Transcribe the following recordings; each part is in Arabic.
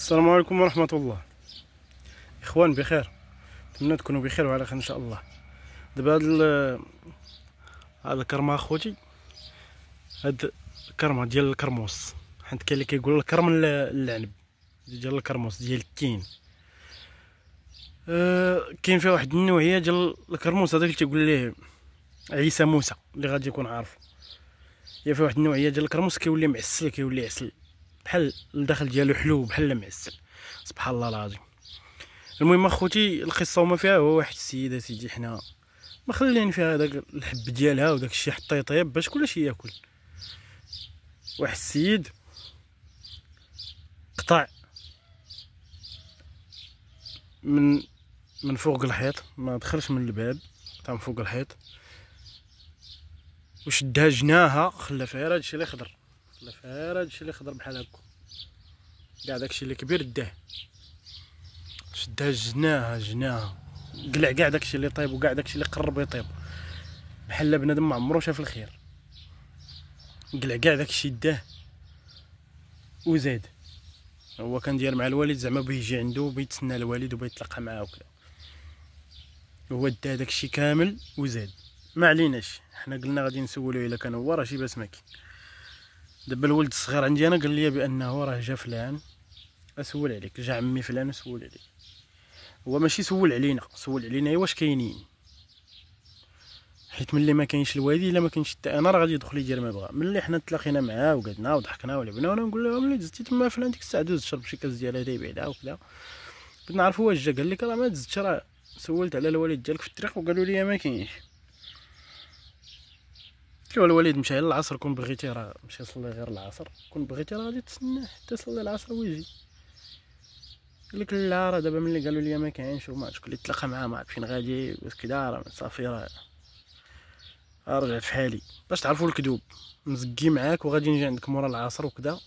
السلام عليكم ورحمة الله. إخوان بخير، نتمنى تكونوا بخير وعلى خير إن شاء الله. دابا هاد الكرمة أخوتي، هاد الكرمة ديال الكرموس، حيت كاين اللي كيقول الكرم العنب ديال الكرموس ديال التين. كاين فيها واحد النوعية ديال الكرموس هذاك اللي تيقول ليه عيسى موسى اللي غادي يكون عارفو. هي فيها واحد النوعية ديال الكرموس كيولي معسل، كيولي عسل بحال الداخل ديالو حلو بحال معسل، سبحان الله العظيم. المهم اخوتي، القصه وما فيها هو واحد السيده سيدي حنا ما خلينا فيها هذاك الحب ديالها وداك الشيء حتى يطيب باش كلشي ياكل. واحد السيد قطع من فوق الحيط، ما دخلش من الباب، قطع من فوق الحيط وشدها جناها، خلى فيها هادشي اللي خضر، خلى فيها هادشي اللي خضر بحال هكا، كاع داكشي اللي كبير داه، شدها جناها قلع كاع داكشي اللي طيب وكاع داكشي اللي قرب يطيب، بحال بنادم ما عمرو شاف الخير. قلع كاع داكشي داه وزاد. هو كان داير مع الوالد زعما بغى يجي عنده وبيتسنى الوالد وبيتلاقى معاه وكذا، هو دا داكشي كامل وزاد. ما عليناش، حنا قلنا غادي نسولو الا كان هو راه شي باس ما كاين. دابا الولد الصغير عندي انا قال لي بانه راه جا فلان اسول عليك، جا عمي فلان اسول عليك. هو ماشي سول علينا، سول علينا واش كاينين، حيت ملي ما كاينش الوالد الا ما كاينش حتى انا راه غادي يدخل يدير ما بغا. ملي حنا تلاقينا معاه وقعدنا وضحكنا ولعبنا وانا نقول لهم ملي دزتي تما فلان ديك الساعه دوز شرب شي كاس ديال هدايا بعدا وكذا، بغيت نعرف واش جا. قال لك راه ما دزتش، راه سولت على الوالد ديالك في الطريق وقالوا لي ما كاينش. قلت له الوالد مشى للعصر، كون بغيتي راه مشى صلي غير العصر، كون بغيتي راه غادي تسناه حتى صلي العصر ويجي. قال لك لا راه دابا ملي قالوا لي ما كاينش وما عرفتش، اللي تلاقى معاه ما عرف فين غادي بس كذا، راه صافي راه رجعت في حالي. باش تعرفوا الكذوب مزكي معاك وغادي نجي عندك مورا العصر وكذا،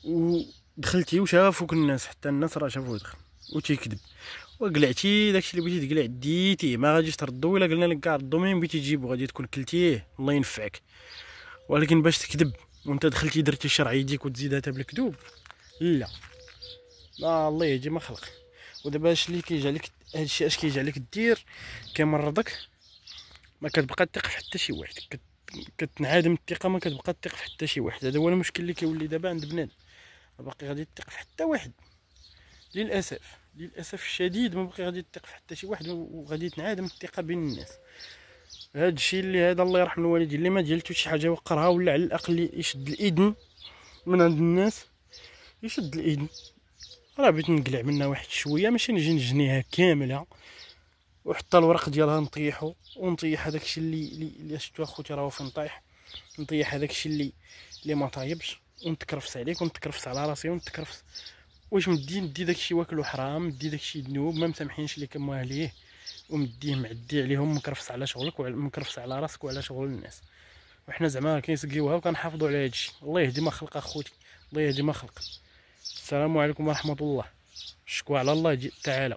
ودخلتي وشافوك الناس، حتى الناس راه شافوه دخل وتيكذب، وقلعتي داكشي اللي بغيتي تقلع ديتيه، ما غاديش تردو الا قلنا لك كاع ردو منين بغيتي تجيبو غادي تكون كلتيه الله ينفعك. ولكن باش تكذب وانت دخلتي درتي شرع يديك وتزيدها بالكذوب، لا لا الله يهدي ما خلق. ودابا اش اللي كيجي عليك، هادشي اش كيجي عليك دير كيمرضك، ما كتبقى تثق في حتى شي واحد، كتنعدم الثقه، ما كتبقى تثق في حتى شي واحد. هذا هو المشكل اللي كيولي دابا عند بنادم، ما باقي غادي تثق في حتى واحد، للاسف الشديد ما باقي غادي تثق في حتى شي واحد، وغادي تنعدم الثقه بين الناس. هذا الشيء اللي هذا الله يرحم الوالدين اللي ما ديالتو شي حاجه وقرها، ولا على الاقل يشد الاذن من عند الناس، يشد الاذن. راه بغيت نقلع منها واحد شويه، ماشي نجي نجنيها كامله وحتى الورق ديالها نطيحو، ونطيح هذاك الشيء اللي شفتو اخوتي راه فين طايح، نطيح هذاك الشيء اللي ما طايبش، ونتكرفس عليك ونتكرفس على راسي ونتكرفس. واش ندي داك الشيء واكلو حرام، ندي داك الشيء ذنوب ما مسامحينش ليك مواليه، ومديه معدي عليهم، مكرفس على شغلك ومكرفس على راسك وعلى شغل الناس. وحنا زعما كنسقيوها وكنحافظوا على هادشي. الله يهدي ما خلق اخوتي، الله يهدي ما خلق. السلام عليكم ورحمه الله. شكوى على الله تعالى.